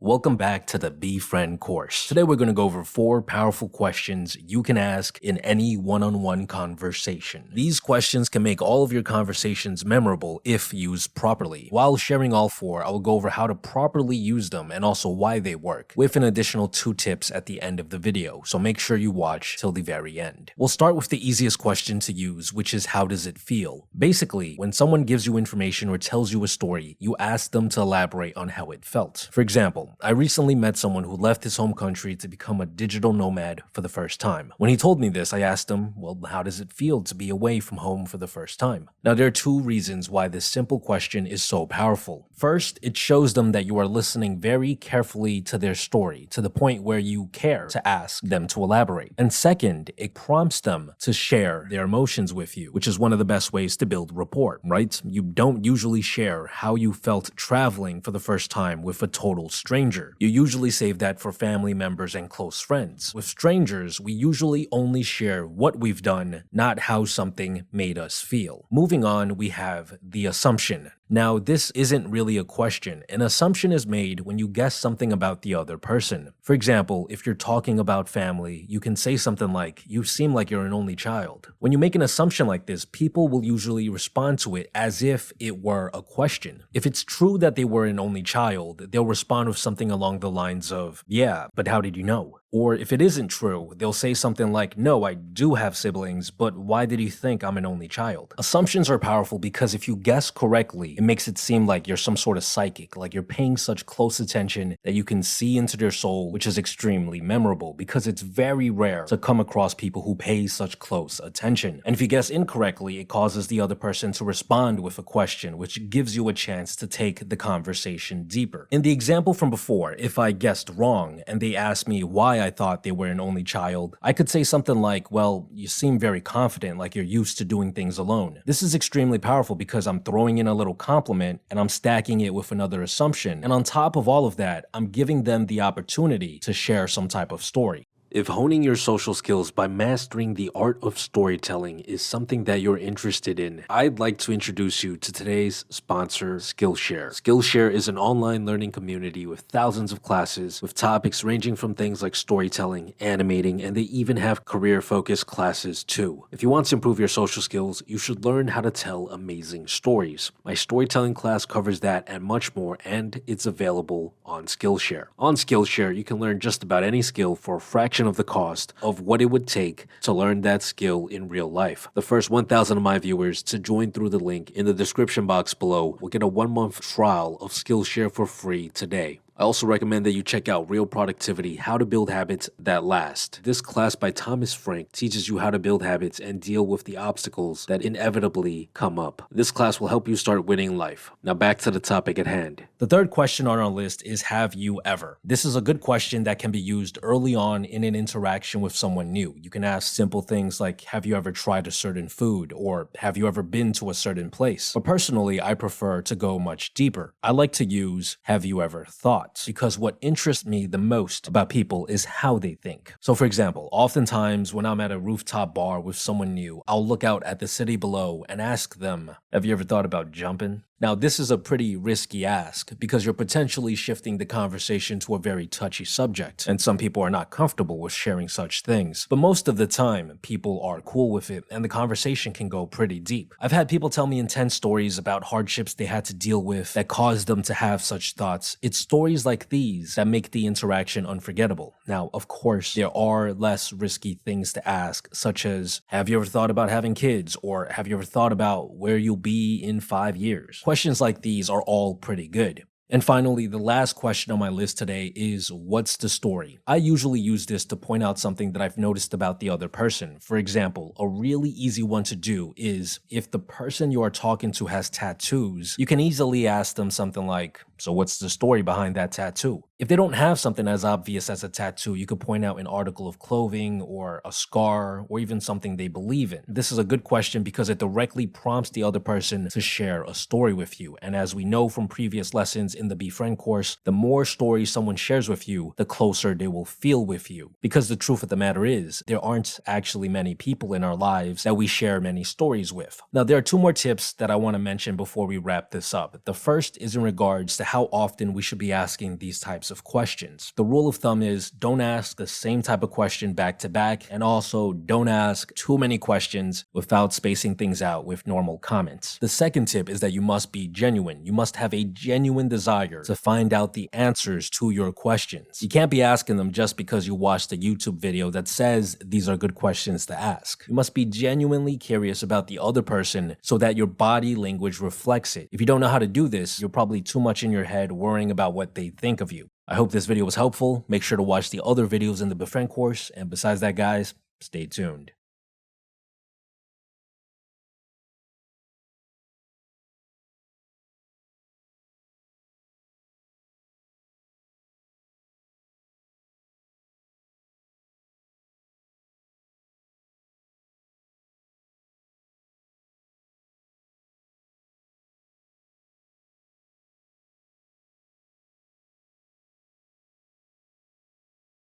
Welcome back to the Befriend course. Today we're going to go over 4 powerful questions you can ask in any one-on-one conversation. These questions can make all of your conversations memorable if used properly. While sharing all 4, I will go over how to properly use them and also why they work, with an additional 2 tips at the end of the video, so make sure you watch till the very end. We'll start with the easiest question to use, which is how does it feel? Basically, when someone gives you information or tells you a story, you ask them to elaborate on how it felt. For example, I recently met someone who left his home country to become a digital nomad for the first time. When he told me this, I asked him, well, how does it feel to be away from home for the first time? Now, there are 2 reasons why this simple question is so powerful. First, it shows them that you are listening very carefully to their story, to the point where you care to ask them to elaborate. And second, it prompts them to share their emotions with you, which is one of the best ways to build rapport, right? You don't usually share how you felt traveling for the first time with a total stranger. You usually save that for family members and close friends. With strangers, we usually only share what we've done, not how something made us feel. Moving on, we have the assumption. Now, this isn't really a question. An assumption is made when you guess something about the other person. For example, if you're talking about family, you can say something like, you seem like you're an only child. When you make an assumption like this, people will usually respond to it as if it were a question. If it's true that they were an only child, they'll respond with something along the lines of, yeah, but how did you know? Or if it isn't true, they'll say something like, no, I do have siblings, but why did you think I'm an only child? Assumptions are powerful because if you guess correctly, it makes it seem like you're some sort of psychic, like you're paying such close attention that you can see into their soul, which is extremely memorable because it's very rare to come across people who pay such close attention. And if you guess incorrectly, it causes the other person to respond with a question, which gives you a chance to take the conversation deeper. In the example from before, if I guessed wrong and they asked me why I thought they were an only child, I could say something like, well, you seem very confident, like you're used to doing things alone. This is extremely powerful because I'm throwing in a little compliment and I'm stacking it with another assumption. And on top of all of that, I'm giving them the opportunity to share some type of story. If honing your social skills by mastering the art of storytelling is something that you're interested in, I'd like to introduce you to today's sponsor, Skillshare. Skillshare is an online learning community with thousands of classes with topics ranging from things like storytelling, animating, and they even have career-focused classes too. If you want to improve your social skills, you should learn how to tell amazing stories. My storytelling class covers that and much more, and it's available on Skillshare. On Skillshare, you can learn just about any skill for a fraction of the cost of what it would take to learn that skill in real life. The first 1,000 of my viewers to join through the link in the description box below will get a 1-month trial of Skillshare for free today. I also recommend that you check out Real Productivity, How to Build Habits That Last. This class by Thomas Frank teaches you how to build habits and deal with the obstacles that inevitably come up. This class will help you start winning in life. Now back to the topic at hand. The third question on our list is, have you ever? This is a good question that can be used early on in an interaction with someone new. You can ask simple things like, have you ever tried a certain food? Or have you ever been to a certain place? But personally, I prefer to go much deeper. I like to use, have you ever thought? Because what interests me the most about people is how they think. So for example, oftentimes when I'm at a rooftop bar with someone new, I'll look out at the city below and ask them, have you ever thought about jumping? Now, this is a pretty risky ask because you're potentially shifting the conversation to a very touchy subject, and some people are not comfortable with sharing such things. But most of the time, people are cool with it, and the conversation can go pretty deep. I've had people tell me intense stories about hardships they had to deal with that caused them to have such thoughts. It's stories like these that make the interaction unforgettable. Now, of course, there are less risky things to ask, such as, have you ever thought about having kids? Or have you ever thought about where you'll be in 5 years? Questions like these are all pretty good. And finally, the last question on my list today is, what's the story? I usually use this to point out something that I've noticed about the other person. For example, a really easy one to do is, if the person you are talking to has tattoos, you can easily ask them something like, so what's the story behind that tattoo? If they don't have something as obvious as a tattoo, you could point out an article of clothing or a scar or even something they believe in. This is a good question because it directly prompts the other person to share a story with you. And as we know from previous lessons in the Befriend course, the more stories someone shares with you, the closer they will feel with you. Because the truth of the matter is, there aren't actually many people in our lives that we share many stories with. Now, there are 2 more tips that I want to mention before we wrap this up. The first is in regards to to how often we should be asking these types of questions. The rule of thumb is don't ask the same type of question back to back, and also don't ask too many questions without spacing things out with normal comments. The second tip is that you must be genuine. You must have a genuine desire to find out the answers to your questions. You can't be asking them just because you watched a YouTube video that says these are good questions to ask. You must be genuinely curious about the other person so that your body language reflects it. If you don't know how to do this, you're probably too much in your head worrying about what they think of you. I hope this video was helpful. Make sure to watch the other videos in the Befriend course. And besides that, guys, stay tuned.